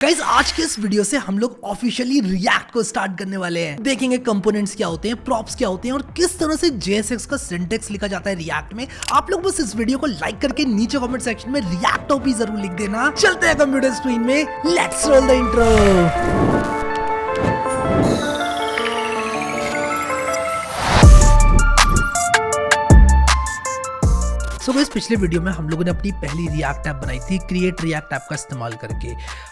Guys आज के इस वीडियो से हम लोग ऑफिशियली रिएक्ट को स्टार्ट करने वाले हैं। देखेंगे कंपोनेंट्स क्या होते हैं, प्रॉप्स क्या होते हैं और किस तरह से JSX का सिंटेक्स लिखा जाता है रिएक्ट में। आप लोग बस इस वीडियो को लाइक करके नीचे कमेंट सेक्शन में रिएक्ट ओपी जरूर लिख देना। चलते हैं कंप्यूटर स्क्रीन में, लेट्स रोल द इंट्रो। इस पिछले वीडियो में हम लोगों ने अपनी पहली रिएक्ट ऐप बनाई थी क्रिएट रिएक्ट ऐप का इस्तेमाल करके।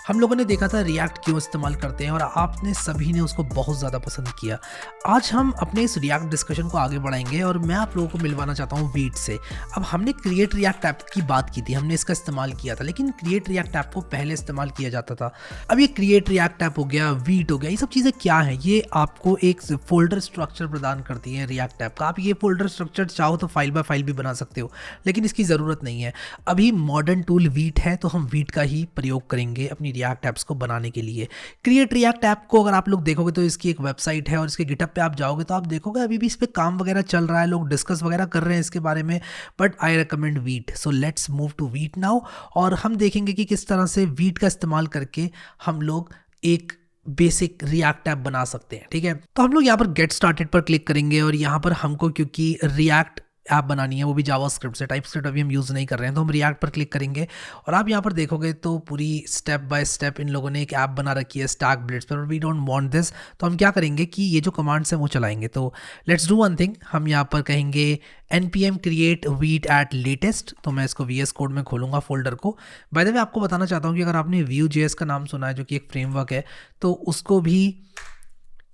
हम लोगों ने देखा था रिएक्ट क्यों इस्तेमाल करते हैं और आपने सभी ने उसको बहुत ज़्यादा पसंद किया। आज हम अपने इस रिएक्ट डिस्कशन को आगे बढ़ाएंगे और मैं आप लोगों को मिलवाना चाहता हूँ वीट से। अब हमने क्रिएट रिएक्ट ऐप की बात की थी, हमने इसका इस्तेमाल किया था, लेकिन क्रिएट रिएक्ट ऐप को पहले इस्तेमाल किया जाता था। अब ये क्रिएट रिएक्ट ऐप हो गया, वीट हो गया, ये सब चीज़ें क्या हैं? ये आपको एक फोल्डर स्ट्रक्चर प्रदान करती है रिएक्ट ऐप का। आप ये फोल्डर स्ट्रक्चर चाहो तो फाइल बाय फाइल भी बना सकते हो, लेकिन इसकी ज़रूरत नहीं है। अभी मॉडर्न टूल वीट है तो हम वीट का ही प्रयोग करेंगे अपनी रिएक्ट ऐप्स को बनाने के लिए। क्रिएट रिएक्ट ऐप को अगर आप लोग देखोगे तो इसकी एक वेबसाइट है और इसके गिटहब पे आप जाओगे तो आप देखोगे अभी भी इस पे काम वगैरह चल रहा है, लोग डिस्कस वगैरह कर रहे हैं इसके बारे में, but I recommend Vite. So let's move to Vite now और हम देखेंगे कि किस तरह से वीट का इस्तेमाल करके हम लोग एक बेसिक रिएक्ट ऐप बना सकते हैं। ठीक है, तो हम लोग यहाँ पर गेट स्टार्टेड पर क्लिक करेंगे और यहाँ पर हमको क्योंकि रिएक्ट ऐप बनानी है वो भी जावास्क्रिप्ट से, टाइपस्क्रिप्ट अभी हम यूज़ नहीं कर रहे हैं, तो हम रिएक्ट पर क्लिक करेंगे और आप यहाँ पर देखोगे तो पूरी स्टेप बाय स्टेप इन लोगों ने एक ऐप बना रखी है स्टैक ब्लिट्ज पर। वी डोंट वांट दिस, तो हम क्या करेंगे कि ये जो कमांड्स हैं वो चलाएंगे। तो लेट्स डू वन थिंग, हम यहाँ पर कहेंगे npm create Vite at latest. तो मैं इसको VS कोड में खोलूंगा फोल्डर को। बाय द वे आपको बताना चाहता हूँ कि अगर आपने Vue.js का नाम सुना है जो कि एक फ्रेमवर्क है, तो उसको भी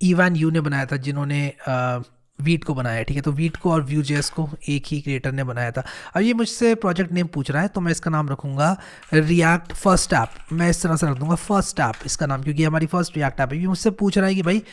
इवान यू ने बनाया था जिन्होंने वीट को बनाया है। ठीक है, तो वीट को और Vue.js को एक ही क्रिएटर ने बनाया था। अब ये मुझसे प्रोजेक्ट नेम पूछ रहा है तो मैं इसका नाम रखूंगा रिएक्ट फर्स्ट ऐप। मैं इस तरह से रख दूंगा फर्स्ट ऐप इसका नाम, क्योंकि हमारी फर्स्ट रिएक्ट ऐप है। ये मुझसे पूछ रहा है कि भाई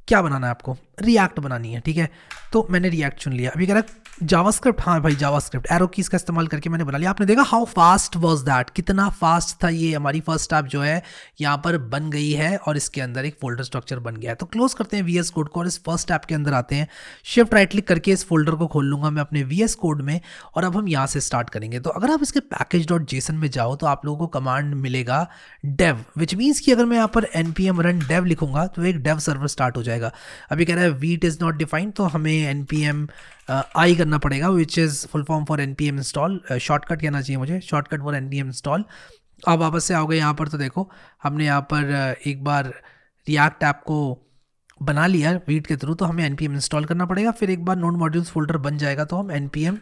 क्या बनाना है आपको, रिएक्ट बनानी है। ठीक है, तो मैंने रिएक्ट चुन लिया। अभी कह रहा है जावास्क्रिप्ट, हाँ भाई जावास्क्रिप्ट, एरो कीज का इस्तेमाल करके मैंने बना लिया। आपने देखा हाउ फास्ट वाज दैट, कितना फास्ट था ये। हमारी फर्स्ट ऐप जो है यहाँ पर बन गई है और इसके अंदर एक फोल्डर स्ट्रक्चर बन गया है। तो क्लोज करते हैं VS कोड को और इस फर्स्ट ऐप के अंदर आते हैं। शिफ्ट राइट क्लिक करके इस फोल्डर को खोल लूंगा मैं अपने VS कोड में और अब हम यहाँ से स्टार्ट करेंगे। तो अगर आप इसके package.json में जाओ तो आप लोगों को कमांड मिलेगा dev, विच मीन्स कि अगर मैं यहाँ पर npm run dev लिखूंगा तो एक dev सर्वर स्टार्ट हो जाएगा। अभी कह रहा है वीट इज़ नॉट डिफाइंड, तो हमें npm आई करना पड़ेगा, which is full form for npm install. Shortcut कहना चाहिए मुझे, शॉर्टकट फॉर npm इंस्टॉल। अब वापस से आओगे यहाँ पर तो देखो हमने यहाँ पर एक बार रिएक्ट ऐप को बना लिया वीट के थ्रू, तो हमें npm इंस्टॉल करना पड़ेगा। फिर एक बार नोड मॉड्यूल्स फोल्डर बन जाएगा तो हम npm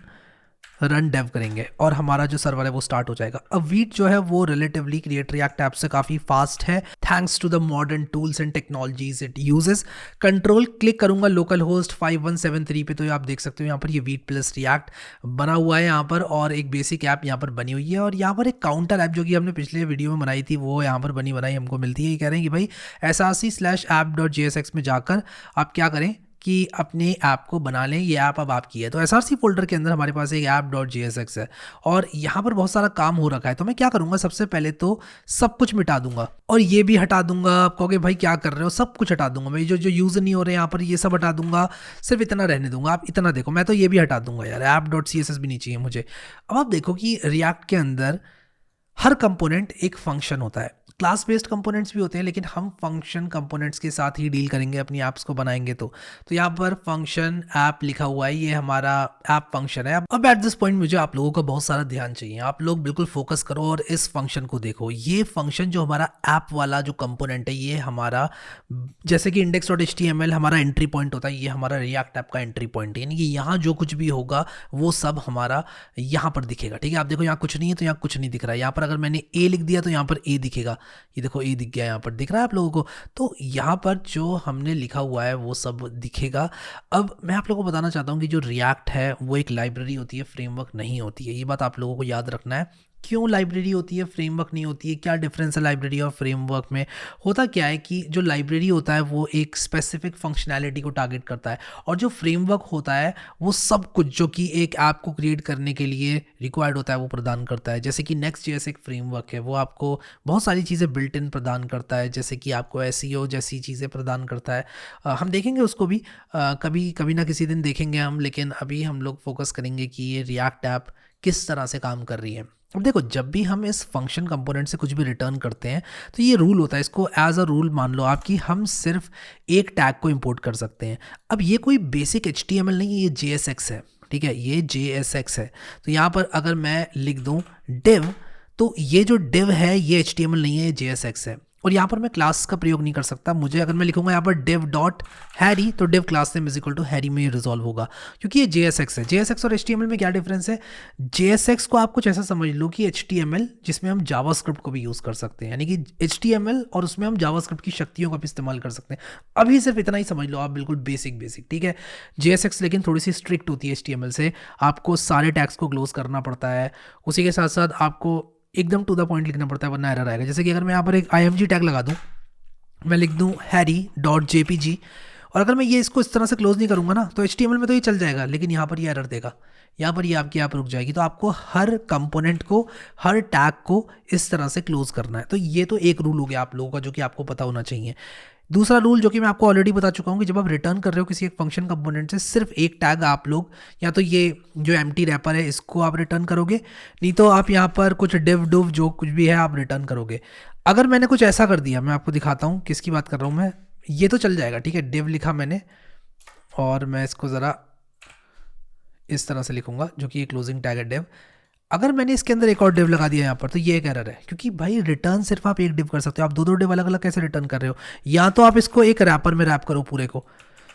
रन डेव करेंगे और हमारा जो सर्वर है वो स्टार्ट हो जाएगा। अब वीट जो है वो रिलेटिवली क्रिएट रिएक्ट ऐप से काफ़ी फास्ट है, thanks to the modern tools and technologies it uses. Control click करूंगा लोकल होस्ट 5173 पे, तो आप देख सकते हो यहाँ पर ये वीट प्लस रिएक्ट बना हुआ है यहाँ पर और एक बेसिक ऐप यहाँ पर बनी हुई है। और यहाँ पर एक काउंटर ऐप जो कि हमने पिछले वीडियो में बनाई थी वो यहाँ पर बनी बनाई हमको मिलती है। ये कह रहे हैं कि भाई src/app.jsx में जाकर आप क्या करें कि अपने ऐप को बना लें। ये ऐप अब आपकी है। तो src फोल्डर के अंदर हमारे पास एक app.jsx है और यहाँ पर बहुत सारा काम हो रखा है। तो मैं क्या करूँगा, सबसे पहले तो सब कुछ मिटा दूंगा और ये भी हटा दूंगा। आप कहोगे भाई क्या कर रहे हो, सब कुछ हटा दूंगा मैं, जो जो यूज़ नहीं हो रहे यहाँ पर ये सब हटा दूंगा, सिर्फ इतना रहने दूंगा। आप इतना देखो, मैं तो ये भी हटा दूंगा यार, app.css भी नहीं चाहिए मुझे। अब आप देखो कि रिएक्ट के अंदर हर कंपोनेंट एक फंक्शन होता है। क्लास बेस्ड कंपोनेंट्स भी होते हैं लेकिन हम फंक्शन कंपोनेंट्स के साथ ही डील करेंगे अपनी ऐप्स को बनाएंगे। तो यहाँ पर फंक्शन ऐप लिखा हुआ है, ये हमारा ऐप फंक्शन है। अब एट दिस पॉइंट मुझे आप लोगों का बहुत सारा ध्यान चाहिए, आप लोग बिल्कुल फोकस करो और इस फंक्शन को देखो। ये फंक्शन जो हमारा ऐप वाला जो कंपोनेंट है ये हमारा, जैसे कि index.html हमारा एंट्री पॉइंट होता है, ये हमारा रिएक्ट ऐप का एंट्री पॉइंट है। यानी कि यहाँ जो कुछ भी होगा वो सब हमारा यहाँ पर दिखेगा। ठीक है, आप देखो यहाँ कुछ नहीं है तो यहाँ कुछ नहीं दिख रहा है। यहाँ पर अगर मैंने A लिख दिया तो यहाँ पर A दिखेगा, ये देखो A दिख गया, यहाँ पर दिख रहा है आप लोगों को। तो यहाँ पर जो हमने लिखा हुआ है वो सब दिखेगा। अब मैं आप लोगों को बताना चाहता हूँ कि जो रिएक्ट है वो एक लाइब्रेरी होती है, फ्रेमवर्क नहीं होती है। ये बात आप लोगों को याद रखना है। क्यों लाइब्रेरी होती है, फ्रेमवर्क नहीं होती है, क्या डिफरेंस है लाइब्रेरी और फ्रेमवर्क में? होता क्या है कि जो लाइब्रेरी होता है वो एक स्पेसिफिक फंक्शनैलिटी को टारगेट करता है और जो फ्रेमवर्क होता है वो सब कुछ जो कि एक ऐप को क्रिएट करने के लिए रिक्वायर्ड होता है वो प्रदान करता है। जैसे कि Next.js एक फ्रेमवर्क है, वो आपको बहुत सारी चीज़ें बिल्ट इन प्रदान करता है, जैसे कि आपको SEO जैसी चीज़ें प्रदान करता है। हम देखेंगे उसको भी कभी ना किसी दिन देखेंगे हम, लेकिन अभी हम लोग फोकस करेंगे कि ये रिएक्ट ऐप किस तरह से काम कर रही है। अब देखो, जब भी हम इस फंक्शन कंपोनेंट से कुछ भी रिटर्न करते हैं तो ये रूल होता है, इसको एज अ रूल मान लो आप कि हम सिर्फ एक टैग को इंपोर्ट कर सकते हैं। अब ये कोई बेसिक HTML नहीं है, ये JSX है, ठीक है, ये JSX है। तो यहाँ पर अगर मैं लिख दूँ div, तो ये जो div है ये HTML नहीं है, ये JSX है। और यहाँ पर मैं क्लास का प्रयोग नहीं कर सकता। मुझे अगर मैं लिखूंगा यहाँ पर div डॉट हैरी, तो div class name is equal to Harry में रिजॉल्व होगा, क्योंकि ये JSX है। JSX और HTML में क्या डिफरेंस है? JSX को आप कुछ ऐसा समझ लो कि HTML जिसमें हम जावास्क्रिप्ट को भी यूज़ कर सकते हैं, यानी कि HTML और उसमें हम जावास्क्रिप्ट की शक्तियों का भी इस्तेमाल कर सकते हैं। अभी सिर्फ इतना ही समझ लो आप, बिल्कुल बेसिक बेसिक, ठीक है। JSX लेकिन थोड़ी सी स्ट्रिक्ट होती है HTML से, आपको सारे टैग्स को क्लोज करना पड़ता है। उसी के साथ साथ आपको एकदम टू द पॉइंट लिखना पड़ता है, वरना एरर आएगा। जैसे कि अगर मैं यहाँ पर एक IMG टैग लगा दूँ, मैं लिख दूँ harry.jpg, और अगर मैं ये इसको इस तरह से क्लोज नहीं करूँगा ना, तो HTML में तो ये चल जाएगा, लेकिन यहाँ पर ये एरर देगा, यहाँ पर ये आपकी ऐप रुक जाएगी। तो आपको हर कंपोनेंट को, हर टैग को इस तरह से क्लोज करना है। तो ये तो एक रूल हो गया आप लोगों का, जो कि आपको पता होना चाहिए। दूसरा रूल जो कि मैं आपको ऑलरेडी बता चुका हूँ कि जब आप रिटर्न कर रहे हो किसी एक फंक्शन कंपोनेंट से, सिर्फ एक टैग आप लोग, या तो ये जो एम्प्टी रैपर है इसको आप रिटर्न करोगे, नहीं तो आप यहाँ पर कुछ डिव डुव जो कुछ भी है आप रिटर्न करोगे। अगर मैंने कुछ ऐसा कर दिया, मैं आपको दिखाता हूँ किसकी बात कर रहा हूँ मैं, ये तो चल जाएगा, ठीक है। डिव लिखा मैंने, और मैं इसको ज़रा इस तरह से लिखूंगा, जो कि ये क्लोजिंग टैग है डिव। अगर मैंने इसके अंदर एक और डिव लगा दिया यहाँ पर, तो ये एक एरर है, क्योंकि भाई रिटर्न सिर्फ आप एक डिव कर सकते हो, आप दो दो डिव अलग अलग कैसे रिटर्न कर रहे हो? या तो आप इसको एक रैपर में रैप करो पूरे को,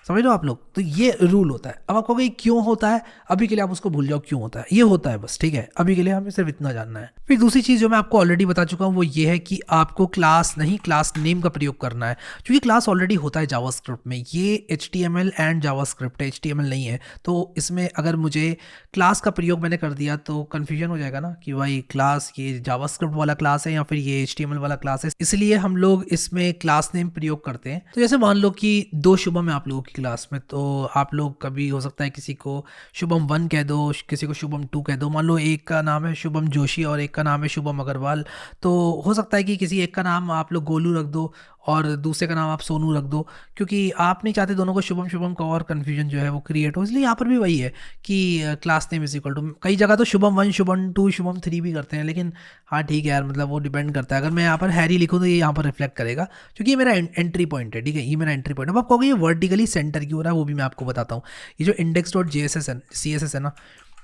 समझ लो आप लोग। तो ये रूल होता है। अब आप कहोगे क्यों होता है, अभी के लिए आप उसको भूल जाओ, क्यों होता है, ये होता है बस, ठीक है। अभी के लिए हमें सिर्फ इतना जानना है। फिर दूसरी चीज़ जो मैं आपको ऑलरेडी बता चुका हूँ वो ये है कि आपको क्लास नहीं, क्लास नेम का प्रयोग करना है, क्योंकि क्लास ऑलरेडी होता है जावास्क्रिप्ट में। ये HTML एंड जावास्क्रिप्ट है, HTML नहीं है। तो इसमें अगर मुझे क्लास का प्रयोग मैंने कर दिया तो कन्फ्यूजन हो जाएगा ना कि भाई क्लास ये जावास्क्रिप्ट वाला क्लास है या फिर ये HTML वाला क्लास है, इसलिए हम लोग इसमें क्लास नेम प्रयोग करते हैं। तो जैसे मान लो कि 2 शुभम है आप लोगों की क्लास में, तो आप लोग कभी हो सकता है किसी को शुभम 1 कह दो, किसी को शुभम 2 कह दो। मान लो एक का नाम है शुभम जोशी और एक का नाम है शुभम अग्रवाल, तो हो सकता है कि किसी एक का नाम आप लोग गोलू रख दो और दूसरे का नाम आप सोनू रख दो, क्योंकि आप नहीं चाहते दोनों को शुभम शुभम का और कन्फ्यूजन जो है वो क्रिएट हो। इसलिए यहाँ पर भी वही है कि class name is equal to, कई जगह तो शुभम 1, शुभम 2, शुभम 3 भी करते हैं, लेकिन हाँ ठीक है यार, मतलब वो डिपेंड करता है। अगर मैं यहाँ पर हैरी लिखूँ तो ये यहाँ पर रिफ्लेक्ट करेगा, क्योंकि ये मेरा एंट्री पॉइंट है, ठीक है, ये मेरा एंट्री पॉइंट है। अब आप कहोगे ये वर्टिकली सेंटर क्यों हो रहा है, वो भी मैं आपको बताता हूँ। ये जो index.jss है, CSS है ना,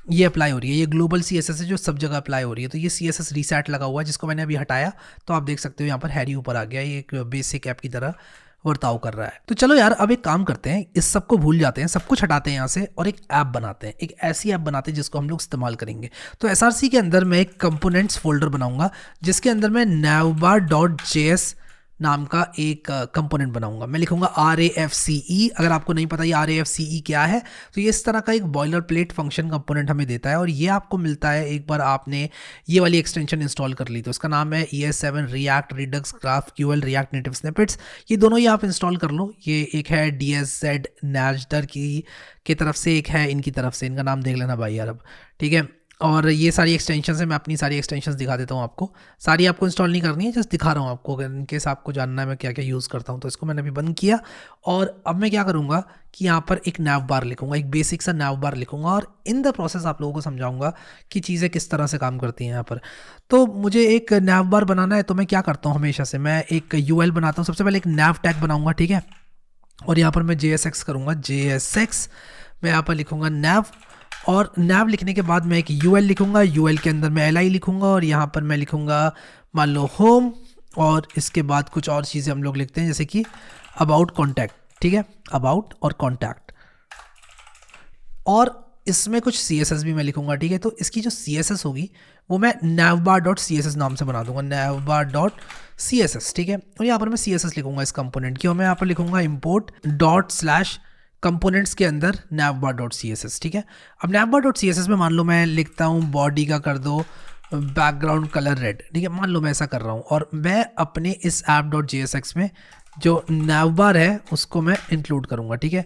ये अप्लाई हो रही है, ये ग्लोबल CSS है जो सब जगह अप्लाई हो रही है। तो ये CSS रीसेट लगा हुआ है, जिसको मैंने अभी हटाया, तो आप देख सकते हो यहाँ पर हैरी ऊपर आ गया, ये एक बेसिक ऐप की तरह वर्ताव कर रहा है। तो चलो यार, अब एक काम करते हैं, इस सब को भूल जाते हैं, सब कुछ हटाते हैं यहाँ से, और एक ऐप बनाते हैं, एक ऐसी ऐप बनाते हैं जिसको हम लोग इस्तेमाल करेंगे। तो SRC के अंदर मैं एक कंपोनेंट्स फोल्डर बनाऊंगा, जिसके अंदर मैं navbar.js नाम का एक कंपोनेंट बनाऊंगा। मैं लिखूंगा RAFCE। अगर आपको नहीं पता ये RAFCE क्या है, तो ये इस तरह का एक बॉयलर प्लेट फंक्शन कंपोनेंट हमें देता है, और ये आपको मिलता है एक बार आपने ये वाली एक्सटेंशन इंस्टॉल कर ली तो। इसका नाम है ES7 React Redux GraphQL React Native Snippets। ये दोनों ही आप इंस्टॉल कर लो। ये एक है DSZ Najdar की तरफ से, एक है इनकी तरफ से, इनका नाम देख लेना भाई यार अब, ठीक है। और ये सारी एक्सटेंशंस है, मैं अपनी सारी एक्सटेंशंस दिखा देता हूँ आपको। सारी आपको इंस्टॉल नहीं करनी है, जस्ट दिखा रहा हूँ आपको, अगर इनकेस आपको जानना है मैं क्या क्या यूज़ करता हूँ। तो इसको मैंने अभी बंद किया, और अब मैं क्या करूँगा कि यहाँ पर एक nav बार लिखूँगा, एक बेसिक सा nav बार लिखूँगा, और इन द प्रोसेस आप लोगों को समझाऊँगा कि चीज़ें किस तरह से काम करती हैं यहाँ पर। तो मुझे एक nav बार बनाना है, तो मैं क्या करता हूँ हमेशा से, मैं एक UL बनाता हूँ। सबसे पहले एक nav टैग बनाऊँगा, ठीक है, और यहाँ पर मैं JSX करूँगा, JSX मैं यहाँ पर लिखूँगा nav, और nav लिखने के बाद मैं एक UL लिखूंगा, UL के अंदर मैं LI लिखूंगा, और यहाँ पर मैं लिखूंगा मान लो होम, और इसके बाद कुछ और चीज़ें हम लोग लिखते हैं, जैसे कि अबाउट कॉन्टैक्ट, ठीक है, अबाउट और कॉन्टैक्ट, और इसमें कुछ CSS भी मैं लिखूंगा, ठीक है। तो इसकी जो CSS होगी वो मैं navbar.css नाम से बना दूंगा, navbar.css, ठीक है। और यहाँ पर मैं CSS लिखूंगा इस कंपोनेंट की, और मैं यहाँ पर लिखूंगा import कंपोनेंट्स के अंदर navbar.css, ठीक है। अब navbar.css में मान लो मैं लिखता हूँ बॉडी का कर दो बैकग्राउंड कलर रेड, ठीक है, मान लो मैं ऐसा कर रहा हूँ, और मैं अपने इस app.jsx में जो navbar है उसको मैं इंक्लूड करूँगा, ठीक है।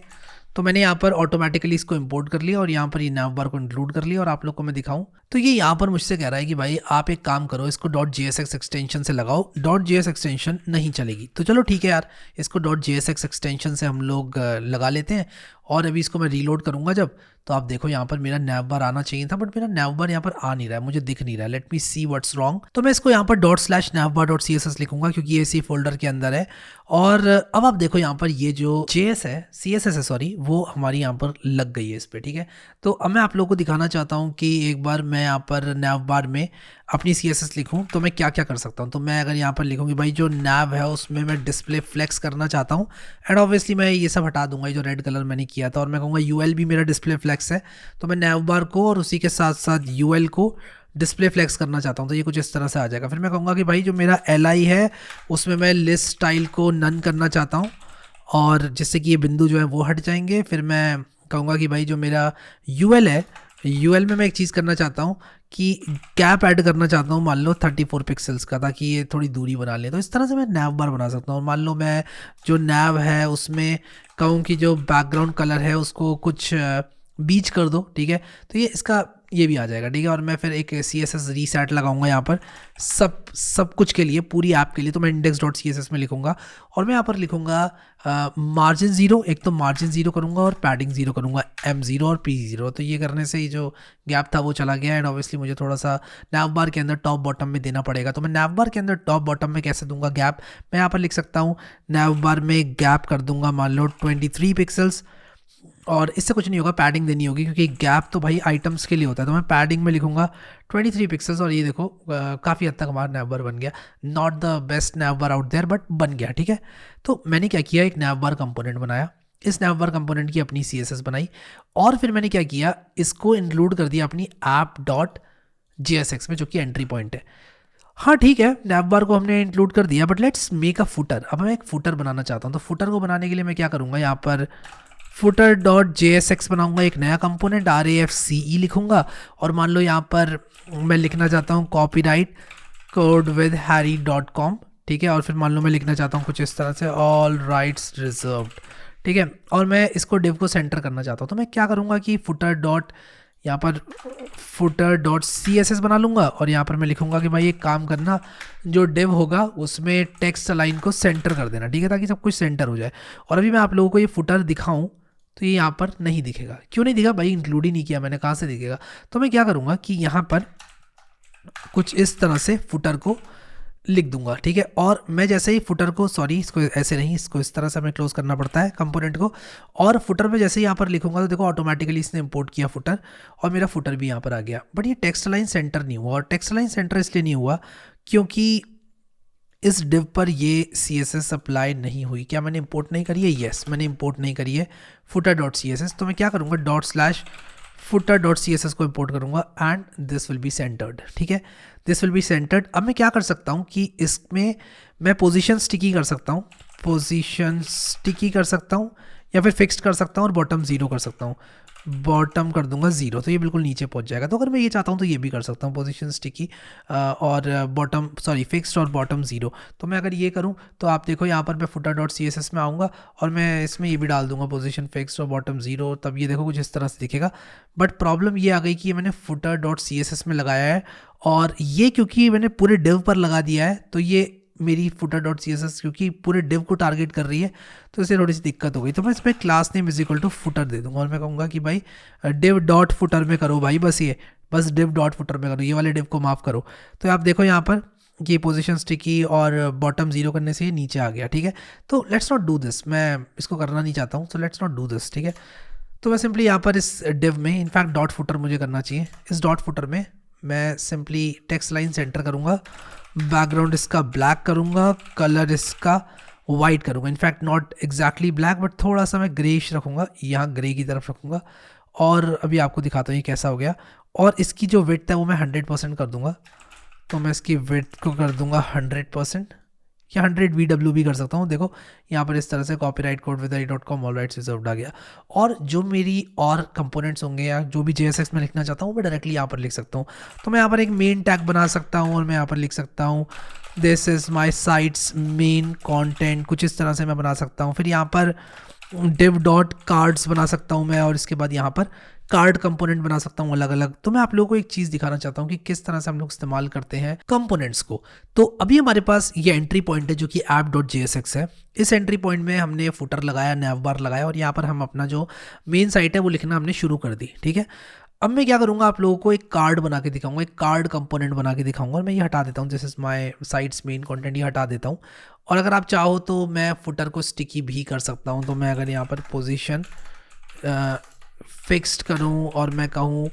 तो मैंने यहाँ पर ऑटोमेटिकली इसको इंपोर्ट कर लिया, और यहाँ पर ये nav बार को इंक्लूड कर लिया, और आप लोग को मैं दिखाऊं तो ये यहाँ पर मुझसे कह रहा है कि भाई आप एक काम करो, इसको .jsx एक्सटेंशन से लगाओ। .js एक्सटेंशन नहीं चलेगी, तो चलो ठीक है यार, इसको .jsx एक्सटेंशन से हम लोग लगा लेते हैं। और अभी इसको मैं रीलोड करूँगा जब, तो आप देखो यहाँ पर मेरा नैव बार आना चाहिए था, बट मेरा नैव बार यहाँ पर आ नहीं रहा है, मुझे दिख नहीं रहा है। Let me see what's wrong. तो मैं इसको यहाँ पर ./navbar.css लिखूंगा क्योंकि ये इसी फोल्डर के अंदर है। और अब आप देखो यहाँ पर ये जो JS है, CSS है सॉरी, वो हमारी यहाँ पर लग गई है इस पर, ठीक है। तो अब मैं आप लोगों को दिखाना चाहता हूँ कि एक बार मैं यहाँ पर नैव बार में अपनी CSS लिखूँ तो मैं क्या क्या कर सकता हूँ। तो मैं अगर यहाँ पर लिखूँगी भाई जो नैव है उसमें मैं डिस्प्ले फ्लेक्स करना चाहता हूँ, एंड ऑब्वियसली मैं ये सब हटा दूंगा, ये जो रेड कलर मैंने किया था, और मैं कहूँगा UL भी मेरा डिस्प्ले फ्लेक्स है। तो मैं नैव बार को और उसी के साथ साथ UL को डिस्प्ले फ्लेक्स करना चाहता हूँ, तो ये कुछ इस तरह से आ जाएगा। फिर मैं कहूँगा कि भाई जो मेरा LI है उसमें मैं लिस्ट स्टाइल को नन करना चाहता हूँ, और जिससे कि ये बिंदु जो है वो हट जाएंगे। फिर मैं कहूँगा कि भाई जो मेरा UL है, UL में मैं एक चीज़ करना चाहता हूँ कि गैप ऐड करना चाहता हूँ, मान लो 34 पिक्सल्स का, ताकि ये थोड़ी दूरी बना ले। तो इस तरह से मैं नैव बार बना सकता हूँ। मान लो मैं जो नैव है उसमें कहूँ कि जो बैकग्राउंड कलर है उसको कुछ बीच कर दो, ठीक है। तो ये इसका ये भी आ जाएगा, ठीक है। और मैं फिर एक CSS रीसेट लगाऊंगा यहाँ पर सब कुछ के लिए, पूरी ऐप के लिए। तो मैं index.css में लिखूंगा, और मैं यहाँ पर लिखूंगा मार्जिन 0, एक तो मार्जिन 0 करूंगा और पैडिंग 0 करूंगा, M0 और P0। तो ये करने से ही जो गैप था वो चला गया। एंड ऑब्वियसली मुझे थोड़ा सा नैव बार के अंदर टॉप बॉटम में देना पड़ेगा। तो मैं नैव बार के अंदर टॉप बॉटम में कैसे दूंगा गैप, मैं यहाँ पर लिख सकता हूँ नैव बार में गैप कर दूंगा मान लो 23 पिक्सल्स, और इससे कुछ नहीं होगा, पैडिंग देनी होगी क्योंकि गैप तो भाई आइटम्स के लिए होता है। तो मैं पैडिंग में लिखूंगा 23 पिक्सल्स, और ये देखो काफ़ी हद तक हमारा नैव बार बन गया। Not the best nav bar out there, but बन गया, ठीक है। तो मैंने क्या किया, एक नैव बार कंपोनेंट बनाया, इस नैव बार कंपोनेंट की अपनी CSS बनाई, और फिर मैंने क्या किया, इसको इंक्लूड कर दिया अपनी app.jsx में, जो कि एंट्री पॉइंट है। हाँ ठीक है, नैव बार को हमने इंक्लूड कर दिया, but let's make a footer. अब मैं एक फुटर बनाना चाहता हूँ, तो फुटर को बनाने के लिए मैं क्या करूँगा, यहाँ पर footer.jsx बनाऊंगा, एक नया कंपोनेंट RAFCE लिखूंगा, और मान लो यहाँ पर मैं लिखना चाहता हूँ copyright codewithharry.com, ठीक है। और फिर मान लो मैं लिखना चाहता हूँ कुछ इस तरह से all rights reserved, ठीक है। और मैं इसको div को सेंटर करना चाहता हूँ, तो मैं क्या करूँगा कि यहाँ पर footer.css बना लूँगा, और यहाँ पर मैं लिखूँगा कि भाई एक काम करना, जो div होगा उसमें टेक्स्ट लाइन को सेंटर कर देना, ठीक है, ताकि सब कुछ सेंटर हो जाए। और अभी मैं आप लोगों को ये फुटर दिखाऊं तो ये यहाँ पर नहीं दिखेगा। क्यों नहीं दिखा भाई, इंक्लूड ही नहीं किया मैंने, कहाँ से दिखेगा। तो मैं क्या करूँगा कि यहाँ पर कुछ इस तरह से फुटर को लिख दूंगा, ठीक है। और मैं जैसे ही फुटर को, सॉरी इसको ऐसे नहीं, इसको इस तरह से हमें क्लोज करना पड़ता है कंपोनेंट को, और फुटर में जैसे ही यहाँ पर लिखूंगा तो देखो ऑटोमेटिकली इसने इंपोर्ट किया फुटर, और मेरा फुटर भी यहाँ पर आ गया। बट ये टेक्स्ट लाइन सेंटर नहीं हुआ, और टेक्स्ट लाइन सेंटर इसलिए नहीं हुआ क्योंकि इस डिव पर ये CSS अप्लाई नहीं हुई। क्या मैंने इंपोर्ट नहीं करी है? यस, मैंने इंपोर्ट नहीं करी है footer.css। तो मैं क्या करूँगा, ./footer.css को इंपोर्ट करूँगा, and this will be centred, ठीक है, दिस विल बी सेंटर्ड। अब मैं क्या कर सकता हूँ कि इसमें मैं पोजीशन स्टिकी कर सकता हूँ, या फिर फिक्स्ड कर सकता हूँ, और बॉटम 0 कर सकता हूँ, बॉटम कर दूंगा 0, तो ये बिल्कुल नीचे पहुंच जाएगा। तो अगर मैं ये चाहता हूँ तो ये भी कर सकता हूँ, पोजीशन स्टिकी और बॉटम, सॉरी फिक्स्ड और बॉटम 0। तो मैं अगर ये करूँ तो आप देखो यहाँ पर मैं footer.css में आऊँगा, और मैं इसमें ये भी डाल दूंगा पोजीशन फिक्स्ड और बॉटम 0, तब ये देखो कुछ इस तरह से दिखेगा। बट प्रॉब्लम ये आ गई कि मैंने footer.css में लगाया है, और ये क्योंकि मैंने पूरे डिव पर लगा दिया है, तो ये मेरी footer.css क्योंकि पूरे डिव को टारगेट कर रही है, तो इससे थोड़ी सी दिक्कत हो गई। तो मैं इसमें क्लास नेम = footer दे दूंगा, और मैं कहूँगा कि भाई div.footer में करो भाई, बस div.footer में करो, ये वाले डिव को माफ़ करो। तो आप देखो यहाँ पर ये पोजीशन स्टिकी और बॉटम 0 करने से ये नीचे आ गया, ठीक है। तो लेट्स नॉट डू दिस, मैं इसको करना नहीं चाहता हूँ, तो लेट्स नॉट डू दिस, ठीक है। तो मैं सिंपली यहाँ पर इस डिव में, इनफैक्ट .footer मुझे करना चाहिए, इस .footer में मैं सिंपली टेक्स्ट लाइन सेंटर करूँगा, बैकग्राउंड इसका ब्लैक करूँगा, कलर इसका वाइट करूँगा, in fact not exactly black but थोड़ा सा मैं ग्रेइश रखूँगा, यहाँ ग्रे की तरफ रखूँगा। और अभी आपको दिखाता हूँ ये कैसा हो गया। और इसकी जो विड्थ है वो मैं 100% कर दूँगा, तो मैं इसकी विड्थ को कर दूँगा 100%, या 100 VW भी कर सकता हूँ। देखो यहाँ पर इस तरह से copyright codewithharry.com all rights reserved आ गया। और जो मेरी और कंपोनेंट्स होंगे या जो भी JSX में लिखना चाहता हूँ मैं डायरेक्टली यहाँ पर लिख सकता हूँ। तो मैं यहाँ पर एक मेन टैग बना सकता हूँ, और मैं यहाँ पर लिख सकता हूँ this is my sites main content, कुछ इस तरह से मैं बना सकता हूँ। फिर यहाँ पर div डॉट कार्ड्स बना सकता हूँ मैं, और इसके बाद यहाँ पर कार्ड कंपोनेंट बना सकता हूँ अलग अलग। तो मैं आप लोगों को एक चीज़ दिखाना चाहता हूँ कि किस तरह से हम लोग इस्तेमाल करते हैं कंपोनेंट्स को। तो अभी हमारे पास ये एंट्री पॉइंट है जो कि app.jsx है। इस एंट्री पॉइंट में हमने फुटर लगाया, नैव बार लगाया, और यहाँ पर हम अपना जो मेन साइट है वो लिखना हमने शुरू कर दी। ठीक है, अब मैं क्या करूँगा, आप लोगों को एक कार्ड बना के दिखाऊंगा, एक कार्ड कंपोनेंट बना के दिखाऊंगा। और मैं ये हटा देता हूँ, this is my sites main content, ये हटा देता हूँ। और अगर आप चाहो तो मैं फुटर को स्टिकी भी कर सकता हूँ। तो मैं अगर यहाँ पर पोजीशन फिक्स्ड करूँ और मैं कहूँ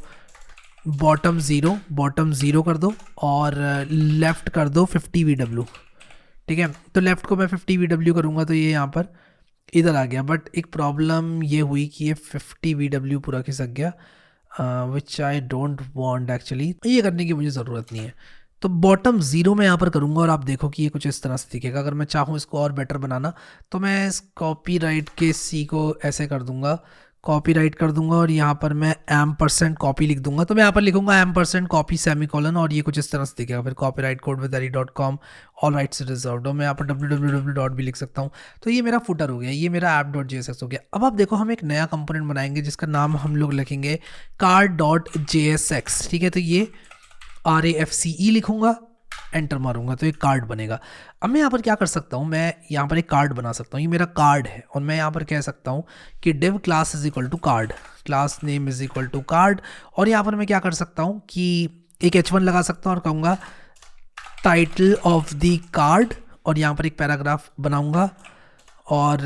बॉटम ज़ीरो कर दो, और लेफ़्ट कर दो 50 VW। ठीक है, तो लेफ़्ट को मैं 50 VW करूँगा तो ये यहाँ पर इधर आ गया। बट एक प्रॉब्लम ये हुई कि ये 50 VW पूरा खिसक गया, विच आई डोंट वांट एक्चुअली। ये करने की मुझे ज़रूरत नहीं है। तो बॉटम ज़ीरो में यहाँ पर करूँगा और आप देखो कि ये कुछ इस तरह से दिखेगा। अगर मैं चाहूँ इसको और बेटर बनाना तो मैं इस कॉपीराइट के सी को ऐसे कर दूँगा, कॉपीराइट कर दूंगा, और यहाँ पर मैं %, कॉपी लिख दूंगा। तो मैं यहाँ पर लिखूंगा %, कॉपी, सेमीकोलन, और ये कुछ इस तरह से दिखेगा। फिर copyright code with .com, all rights reserved. और मैं यहाँ पर www डॉट भी लिख सकता हूँ। तो ये मेरा फुटर हो गया, ये मेरा app.jsx हो गया। अब आप देखो हम एक नया कंपोनेंट बनाएंगे जिसका नाम हम लोग लिखेंगे card.jsx। ठीक है, तो ये RAFCE लिखूंगा, एंटर मारूंगा तो एक कार्ड बनेगा। अब मैं यहाँ पर क्या कर सकता हूँ, मैं यहाँ पर एक कार्ड बना सकता हूँ। ये मेरा कार्ड है, और मैं यहाँ पर कह सकता हूँ कि div class is equal to card, class name is equal to card. और यहाँ पर मैं क्या कर सकता हूँ कि एक h1 लगा सकता हूँ और कहूँगा टाइटल ऑफ द कार्ड, और यहाँ पर एक पैराग्राफ बनाऊँगा, और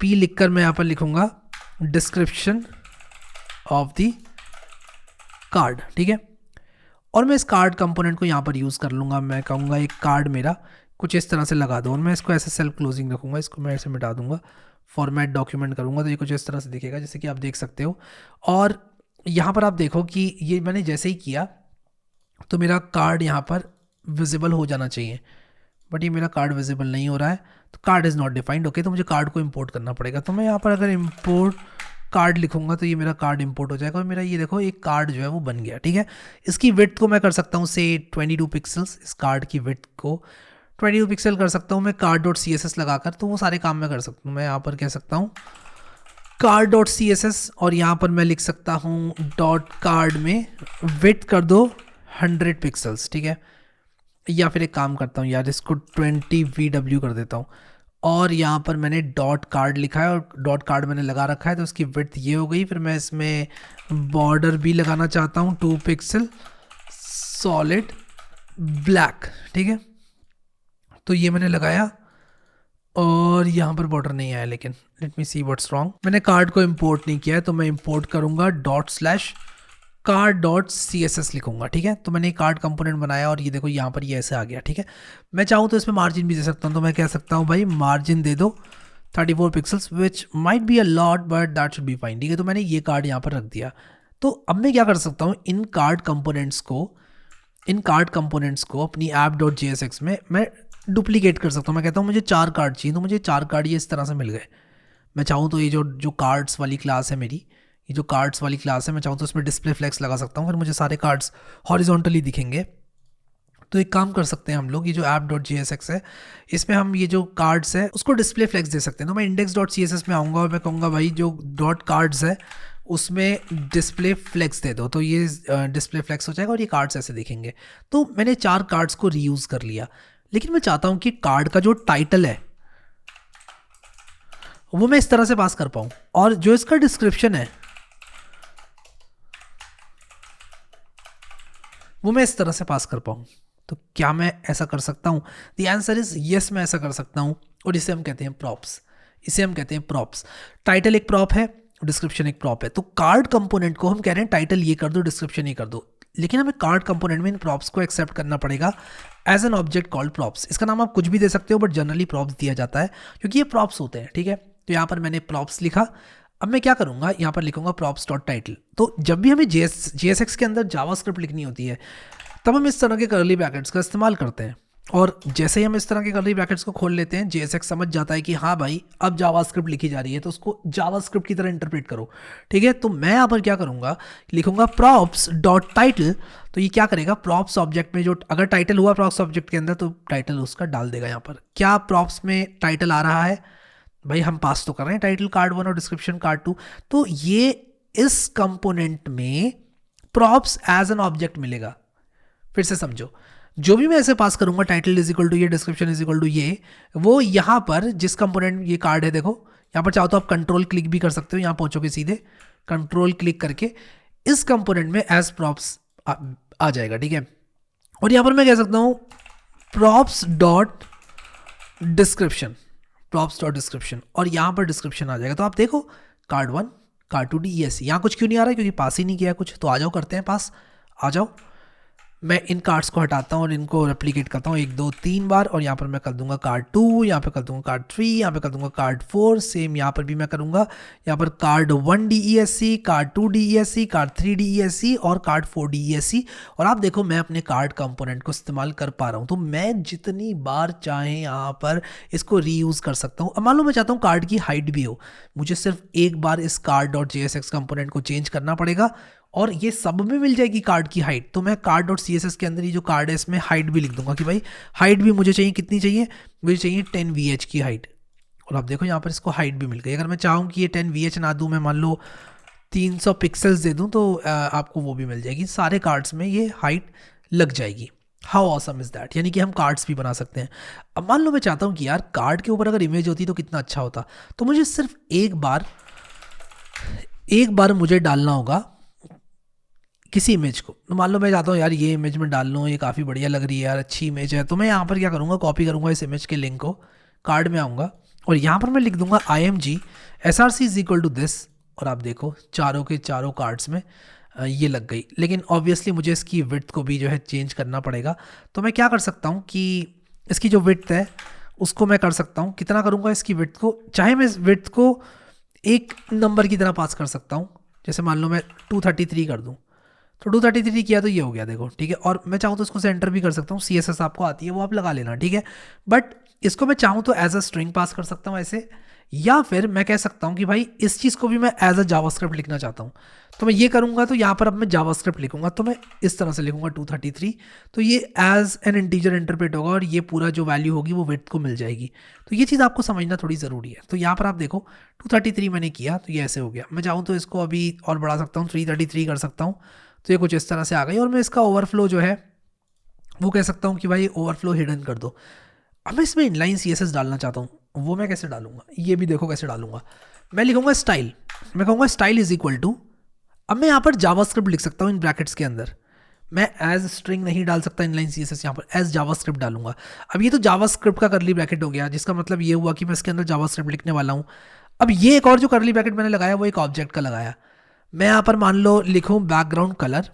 p लिखकर मैं यहाँ पर लिखूँगा डिस्क्रिप्शन ऑफ द कार्ड। ठीक है, और मैं इस कार्ड कंपोनेंट को यहाँ पर यूज़ कर लूँगा। मैं कहूँगा एक कार्ड मेरा कुछ इस तरह से लगा दो, और मैं इसको ऐसे सेल्फ क्लोजिंग रखूँगा, इसको मैं ऐसे मिटा दूँगा, फॉर्मेट डॉक्यूमेंट करूँगा, तो ये कुछ इस तरह से दिखेगा जैसे कि आप देख सकते हो। और यहाँ पर आप देखो कि ये मैंने जैसे ही किया तो मेरा कार्ड यहाँ पर विजिबल हो जाना चाहिए, बट ये मेरा कार्ड विजिबल नहीं हो रहा है। तो card is not defined. Okay, तो मुझे कार्ड को इम्पोर्ट करना पड़ेगा। तो मैं यहाँ पर अगर इम्पोर्ट कार्ड लिखूंगा तो ये मेरा कार्ड इंपोर्ट हो जाएगा, और मेरा ये देखो एक कार्ड जो है वो बन गया। ठीक है, इसकी विड्थ को मैं कर सकता हूँ से 22 पिक्सल्स, इस कार्ड की विड्थ को 22 पिक्सल कर सकता हूँ मैं card.css लगाकर। तो वो सारे काम मैं कर सकता हूँ। मैं यहाँ पर कह सकता हूँ card.css, और यहाँ पर मैं लिख सकता हूँ डॉट कार्ड में विड्थ कर दो 100 पिक्सल्स। ठीक है, या फिर एक काम करता हूँ यार, इसको 20 VW कर देता हूँ, और यहाँ पर मैंने डॉट कार्ड लिखा है और डॉट कार्ड मैंने लगा रखा है, तो उसकी विड्थ ये हो गई। फिर मैं इसमें बॉर्डर भी लगाना चाहता हूँ 2 पिक्सल सॉलिड ब्लैक। ठीक है, तो ये मैंने लगाया, और यहाँ पर बॉर्डर नहीं आया, लेकिन let me see what's wrong. मैंने कार्ड को इंपोर्ट नहीं किया है, तो मैं इंपोर्ट करूँगा ./card.css लिखूंगा। ठीक है, तो मैंने एक कार्ड कंपोनेंट बनाया, और ये देखो यहाँ पर ये ऐसे आ गया। ठीक है, मैं चाहूँ तो इसमें मार्जिन भी दे सकता हूँ। तो मैं कह सकता हूँ भाई मार्जिन दे दो 34 pixels, which might be a lot but that should be fine. ठीक है, तो मैंने ये कार्ड यहाँ पर रख दिया। तो अब मैं क्या कर सकता हूँ, इन कार्ड कंपोनेंट्स को अपनी app.jsx में मैं डुप्लीकेट कर सकता हूँ। मैं कहता हूँ मुझे 4 कार्ड चाहिए, तो मुझे 4 कार्ड ये इस तरह से मिल गए। मैं चाहूँ तो ये जो कार्ड्स वाली क्लास है मेरी, ये जो कार्ड्स वाली क्लास है, मैं चाहूँ तो इसमें डिस्प्ले फ्लेक्स लगा सकता हूँ, फिर मुझे सारे कार्ड्स हॉरिजॉन्टली दिखेंगे। तो एक काम कर सकते हैं हम लोग, ये जो app.jsx है इसमें हम ये जो कार्ड्स है उसको डिस्प्ले फ्लेक्स दे सकते हैं। तो मैं index.css में आऊँगा और मैं कहूँगा भाई जो डॉट कार्ड्स है उसमें डिस्प्ले फ्लेक्स दे दो, तो ये डिस्प्ले फ्लेक्स हो जाएगा और ये कार्ड्स ऐसे दिखेंगे। तो मैंने 4 कार्ड्स को रीयूज़ कर लिया, लेकिन मैं चाहता हूँ कि कार्ड का जो टाइटल है वो मैं इस तरह से पास कर पाऊँ, और जो इसका डिस्क्रिप्शन है वो मैं इस तरह से पास कर पाऊँ। तो क्या मैं ऐसा कर सकता हूँ? द आंसर इज यस, मैं ऐसा कर सकता हूँ, और इसे हम कहते हैं प्रॉप्स। टाइटल एक प्रॉप है, डिस्क्रिप्शन एक प्रॉप है। तो कार्ड कंपोनेंट को हम कह रहे हैं टाइटल ये कर दो, डिस्क्रिप्शन ये कर दो, लेकिन हमें कार्ड कंपोनेंट में इन प्रॉप्स को एक्सेप्ट करना पड़ेगा as an object called props. इसका नाम आप कुछ भी दे सकते हो, बट जनरली प्रॉप्स दिया जाता है क्योंकि ये प्रॉप्स होते हैं। ठीक है, तो यहाँ पर मैंने प्रॉप्स लिखा। अब मैं क्या करूँगा, यहाँ पर लिखूंगा प्रॉप्स डॉट टाइटल। तो जब भी हमें JSX के अंदर जावास्क्रिप्ट लिखनी होती है तब हम इस तरह के कर्ली ब्रैकेट्स का इस्तेमाल करते हैं, और जैसे ही हम इस तरह के कर्ली ब्रैकेट्स को खोल लेते हैं JSX समझ जाता है कि हाँ भाई अब जावास्क्रिप्ट लिखी जा रही है, तो उसको जावास्क्रिप्ट की तरह इंटरप्रेट करो। ठीक है, तो मैं यहाँ पर क्या करूँगा, लिखूंगा प्रॉप्स डॉट टाइटल। तो ये क्या करेगा, प्रॉप्स ऑब्जेक्ट में जो अगर टाइटल हुआ प्रॉप्स ऑब्जेक्ट के अंदर तो टाइटल उसका डाल देगा। यहाँ पर क्या प्रॉप्स में टाइटल आ रहा है? भाई हम पास तो कर रहे हैं टाइटल कार्ड 1 और डिस्क्रिप्शन कार्ड 2, तो ये इस कंपोनेंट में प्रॉप्स एज एन ऑब्जेक्ट मिलेगा। फिर से समझो, जो भी मैं ऐसे पास करूंगा टाइटल इज इक्वल टू ये, डिस्क्रिप्शन इज इक्वल टू ये, वो यहाँ पर जिस कंपोनेंट ये कार्ड है, देखो यहाँ पर चाहो तो आप कंट्रोल क्लिक भी कर सकते हो, यहाँ पहुंचोगे सीधे कंट्रोल क्लिक करके इस कंपोनेंट में एज प्रॉप्स आ जाएगा, ठीक है। और यहाँ पर मैं कह सकता हूँ props dot description, props dot description, और यहाँ पर डिस्क्रिप्शन आ जाएगा। तो आप देखो कार्ड 1 कार्ड 2 DESC, यहाँ कुछ क्यों नहीं आ रहा है, क्योंकि पास ही नहीं किया कुछ। तो आ जाओ करते हैं पास, आ जाओ। मैं इन कार्ड्स को हटाता हूँ और इनको रेप्लिकेट करता हूँ 1 2 3 बार, और यहाँ पर मैं कर दूंगा कार्ड 2, यहाँ पे कर दूंगा कार्ड 3, यहाँ पे कर दूंगा कार्ड 4, सेम यहाँ पर भी मैं करूँगा। यहाँ पर card 1 DESC, card 2 DESC, card 3 DESC और कार्ड 4 DESC। और आप देखो मैं अपने कार्ड कंपोनेंट को इस्तेमाल कर पा रहा हूँ। तो मैं जितनी बार चाहे यहाँ पर इसको रीयूज़ कर सकता हूँ। अब मान लो मैं चाहता हूँ कार्ड की हाइट भी हो, मुझे सिर्फ एक बार इस कार्ड डॉट JSX कंपोनेंट को चेंज करना पड़ेगा और ये सब में मिल जाएगी कार्ड की हाइट। तो मैं कार्ड डॉट CSS के अंदर ही जो कार्ड है इसमें हाइट भी लिख दूंगा कि भाई हाइट भी मुझे चाहिए, कितनी चाहिए, मुझे चाहिए 10 VH की हाइट। और आप देखो यहाँ पर इसको हाइट भी मिल गई। अगर मैं चाहूँ कि ये 10 VH ना दूँ, मैं मान लो 300 पिक्सल्स दे दूँ, तो आपको वो भी मिल जाएगी। सारे कार्ड्स में ये हाइट लग जाएगी। हाउ ऑसम इज़ दैट, यानी कि हम कार्ड्स भी बना सकते हैं। अब मान लो मैं चाहता हूँ कि यार कार्ड के ऊपर अगर इमेज होती तो कितना अच्छा होता। तो मुझे सिर्फ एक बार मुझे डालना होगा किसी इमेज को। तो मान लो मैं चाहता हूँ यार ये इमेज में डाल लूँ, ये काफ़ी बढ़िया लग रही है यार, अच्छी इमेज है। तो मैं यहाँ पर क्या करूँगा, कॉपी करूँगा इस इमेज के लिंक को, कार्ड में आऊँगा और यहाँ पर मैं लिख दूंगा IMG SRC is equal to this. और आप देखो चारों के चारों कार्ड्स में ये लग गई। लेकिन ऑब्वियसली मुझे इसकी विड्थ को भी जो है चेंज करना पड़ेगा। तो मैं क्या कर सकता हूँ कि इसकी जो विड्थ है उसको मैं कर सकता हूँ, कितना करूँगा इसकी विड्थ को, चाहे मैं इस विड्थ को एक नंबर की तरह पास कर सकता हूँ। जैसे मान लो मैं 233 कर दूँ, तो 233 किया तो ये हो गया, देखो ठीक है। और मैं चाहूँ तो इसको सेंटर भी कर सकता हूँ, CSS आपको आती है वो आप लगा लेना, ठीक है। बट इसको मैं चाहूँ तो एज अ स्ट्रिंग पास कर सकता हूँ ऐसे, या फिर मैं कह सकता हूँ कि भाई इस चीज़ को भी मैं एज अ जावास्क्रिप्ट लिखना चाहता हूँ। तो मैं ये करूँगा, तो यहाँ पर अब मैं जावास्क्रिप्ट लिखूँगा, तो मैं इस तरह से लिखूँगा 233। तो ये एज एन इंटीजर इंटरप्रेट होगा और ये पूरा जो वैल्यू होगी वो विड्थ को मिल जाएगी। तो ये चीज़ आपको समझना थोड़ी ज़रूरी है। तो यहाँ पर आप देखो 233 मैंने किया तो ये ऐसे हो गया। मैं चाहूँ तो इसको अभी और बढ़ा सकता हूँ, 333 कर सकता हूँ, तो ये कुछ इस तरह से आ गई। और मैं इसका ओवरफ्लो जो है वो कह सकता हूँ कि भाई ओवरफ्लो हिडन कर दो। अब मैं इसमें इनलाइन CSS डालना चाहता हूँ, वो मैं कैसे डालूंगा, ये भी देखो कैसे डालूंगा। मैं लिखूंगा स्टाइल, मैं कहूँगा स्टाइल इज इक्वल टू, अब मैं यहाँ पर जावास्क्रिप्ट लिख सकता हूँ इन ब्रैकेट्स के अंदर। मैं एज स्ट्रिंग नहीं डाल सकता इनलाइन CSS, यहाँ पर एज जावास्क्रिप्ट डालूंगा। अब ये तो जावास्क्रिप्ट का करली ब्रैकेट हो गया, जिसका मतलब ये हुआ कि मैं इसके अंदर जावास्क्रिप्ट लिखने वाला हूँ। अब ये एक और जो करली ब्रैकेट मैंने लगाया वो एक ऑब्जेक्ट का लगाया। मैं यहाँ पर मान लो लिखूँ बैकग्राउंड कलर।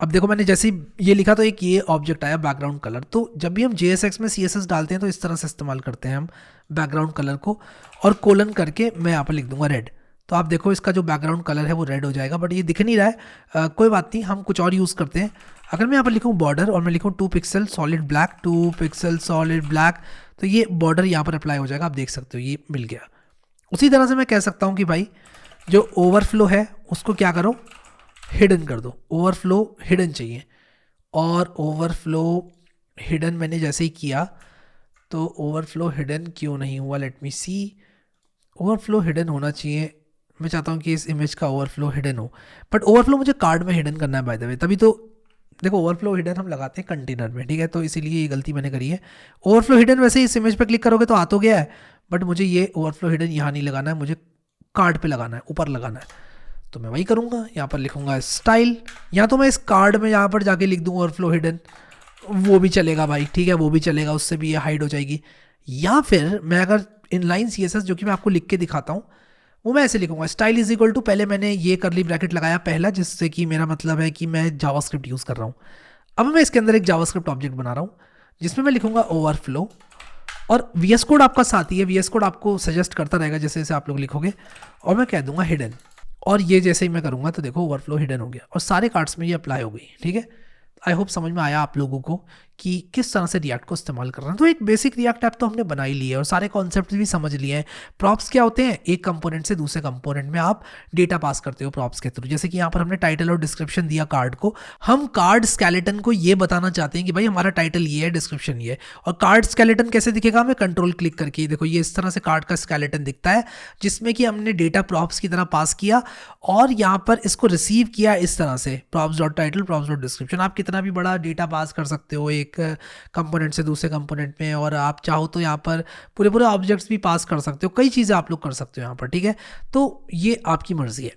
अब देखो मैंने जैसे ही ये लिखा तो एक ये ऑब्जेक्ट आया बैकग्राउंड कलर। तो जब भी हम JSX में CSS डालते हैं तो इस तरह से इस्तेमाल करते हैं हम बैकग्राउंड कलर को, और कोलन करके मैं यहाँ पर लिख दूंगा रेड। तो आप देखो इसका जो बैकग्राउंड कलर है वो रेड हो जाएगा, बट ये दिख नहीं रहा है। कोई बात नहीं, हम कुछ और यूज़ करते हैं। अगर मैं यहाँ पर लिखूँ बॉर्डर और मैं लिखूँ 2 pixel solid black, 2 pixel solid black, तो ये बॉर्डर यहाँ पर अप्लाई हो जाएगा। आप देख सकते हो ये मिल गया। उसी तरह से मैं कह सकता हूँ कि भाई जो ओवरफ्लो है उसको क्या करो, हिडन कर दो। ओवरफ्लो हिडन चाहिए, और ओवरफ्लो हिडन मैंने जैसे ही किया तो ओवरफ्लो हिडन क्यों नहीं हुआ, लेट मी सी। ओवरफ्लो हिडन होना चाहिए, मैं चाहता हूँ कि इस इमेज का ओवरफ्लो हिडन हो, बट ओवरफ्लो मुझे कार्ड में हिडन करना है बाय द वे। तभी तो देखो ओवरफ्लो हिडन हम लगाते हैं कंटेनर में, ठीक है। तो इसीलिए ये गलती मैंने करी है। ओवरफ्लो हिडन वैसे ही इस इमेज पर क्लिक करोगे तो आ तो गया है, बट मुझे ये ओवरफ्लो हिडन यहाँ नहीं लगाना है, मुझे कार्ड पे लगाना है, ऊपर लगाना है। तो मैं वही करूँगा, यहाँ पर लिखूँगा स्टाइल, या तो मैं इस कार्ड में यहाँ पर जाके लिख दूँ ओवरफ्लो हिडन, वो भी चलेगा भाई, ठीक है, वो भी चलेगा, उससे भी ये हाइड हो जाएगी। या फिर मैं अगर इनलाइन CSS जो कि मैं आपको लिख के दिखाता हूँ वो मैं ऐसे लिखूँगा स्टाइल इज इक्वल टू, पहले मैंने ये करली ब्रैकेट लगाया पहला, जिससे कि मेरा मतलब है कि मैं जावास्क्रिप्ट यूज़ कर रहा हूँ। अब मैं इसके अंदर एक जावास्क्रिप्ट ऑब्जेक्ट बना रहा हूँ जिसमें मैं लिखूँगा ओवरफ्लो, और VS कोड आपका साथी है, VS कोड आपको सजेस्ट करता रहेगा जैसे जैसे आप लोग लिखोगे, और मैं कह दूंगा हिडन। और ये जैसे ही मैं करूँगा तो देखो ओवरफ्लो हिडन हो गया और सारे कार्ड्स में ये अप्लाई हो गई, ठीक है। आई होप समझ में आया आप लोगों को कि किस तरह से रिएक्ट को इस्तेमाल करना है। तो एक बेसिक रिएक्ट ऐप तो हमने बना ही लिया है और सारे कॉन्सेप्ट भी समझ लिए हैं। प्रॉप्स क्या होते हैं, एक कंपोनेंट से दूसरे कंपोनेंट में आप डेटा पास करते हो प्रॉप्स के थ्रू। जैसे कि यहाँ पर हमने टाइटल और डिस्क्रिप्शन दिया कार्ड को, हम कार्ड स्केलेटन को ये बताना चाहते हैं कि भाई हमारा टाइटल ये है, डिस्क्रिप्शन ये है। और कार्ड स्केलेटन कैसे दिखेगा, हमें कंट्रोल क्लिक करके देखो ये इस तरह से कार्ड का स्केलेटन दिखता है, जिसमें कि हमने डेटा प्रॉप्स की तरह पास किया और यहाँ पर इसको रिसीव किया इस तरह से, props dot title props dot description. आप कितना भी बड़ा डेटा पास कर सकते हो एक कंपोनेंट से दूसरे कंपोनेंट में, और आप चाहो तो यहाँ पर पूरे पूरे ऑब्जेक्ट्स भी पास कर सकते हो, कई चीज़ें आप लोग कर सकते हो यहाँ पर, ठीक है। तो ये आपकी मर्जी है,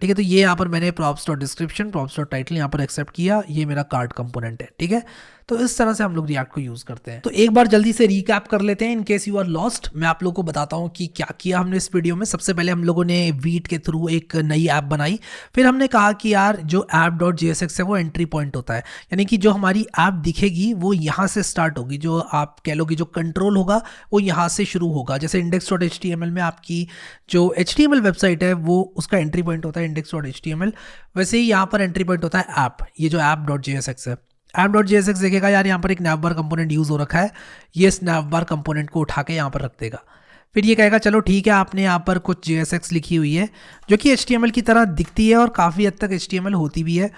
ठीक है। तो ये यहाँ पर मैंने props dot description props dot title यहाँ पर एक्सेप्ट किया, ये मेरा कार्ड कंपोनेंट है, ठीक है। तो इस तरह से हम लोग रिएक्ट को यूज करते हैं। तो एक बार जल्दी से रिकैप कर लेते हैं in case you are lost. मैं आप लोगों को बताता हूँ कि क्या किया हमने इस वीडियो में। सबसे पहले हम लोगों ने वीट के थ्रू एक नई ऐप बनाई, फिर हमने कहा कि यार जो app.jsx है वो एंट्री पॉइंट होता है, यानी कि जो हमारी ऐप दिखेगी वो यहाँ से स्टार्ट होगी, जो आप कह लो कि जो कंट्रोल होगा वो यहाँ से शुरू होगा। जैसे index.html में आपकी जो HTML वेबसाइट है वो उसका एंट्री पॉइंट होता है index.html, वैसे ही यहाँ पर एंट्री पॉइंट होता है ऐप, ये जो app.jsx है। app.jsx देखेगा यार यहाँ पर एक नैवबार कंपोनेंट यूज़ हो रखा है, ये इस नैवबार कंपोनेंट को उठा के यहाँ पर रख देगा। फिर ये कहेगा चलो ठीक है, आपने यहाँ पर कुछ JSX लिखी हुई है जो कि HTML की तरह दिखती है और काफ़ी हद तक HTML होती भी है,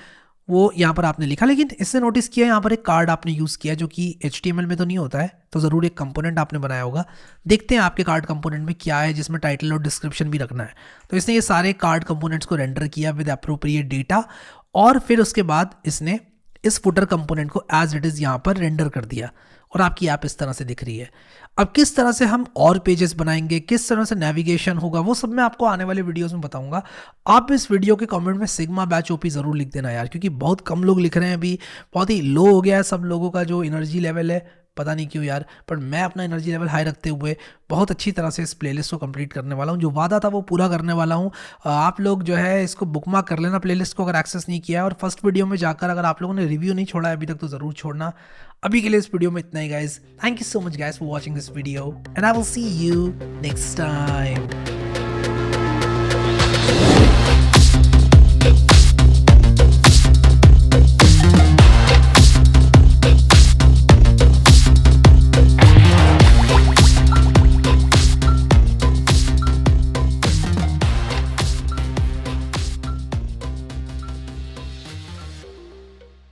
वो यहाँ पर आपने लिखा। लेकिन इससे नोटिस किया यहाँ पर एक कार्ड आपने यूज़ किया जो कि HTML में तो नहीं होता है, तो ज़रूर एक कंपोनेंट आपने बनाया होगा। देखते हैं आपके कार्ड कंपोनेंट में क्या है जिसमें टाइटल और डिस्क्रिप्शन भी रखना है। तो इसने ये सारे कार्ड कंपोनेंट्स को रेंडर किया विद अप्रोप्रिएट डेटा, और फिर उसके बाद इसने इस फुटर कंपोनेंट को एज इट इज़ यहाँ पर रेंडर कर दिया और आपकी ऐप इस तरह से दिख रही है। अब किस तरह से हम और पेजेस बनाएंगे, किस तरह से नेविगेशन होगा, वो सब मैं आपको आने वाले वीडियोस में बताऊंगा। आप इस वीडियो के कमेंट में सिग्मा बैच ओपी ज़रूर लिख देना यार, क्योंकि बहुत कम लोग लिख रहे हैं, अभी बहुत ही लो हो गया है सब लोगों का जो एनर्जी लेवल है, पता नहीं क्यों यार। पर मैं अपना एनर्जी लेवल हाई रखते हुए बहुत अच्छी तरह से इस प्लेलिस्ट को कंप्लीट करने वाला हूँ, जो वादा था वो पूरा करने वाला हूँ। आप लोग जो है इसको बुकमार्क कर लेना प्लेलिस्ट को अगर एक्सेस नहीं किया है, और फर्स्ट वीडियो में जाकर अगर आप लोगों ने रिव्यू नहीं छोड़ा है अभी तक तो ज़रूर छोड़ना। अभी के लिए इस वीडियो में इतना ही guys. Thank you so much guys for watching this video and I will see you next time.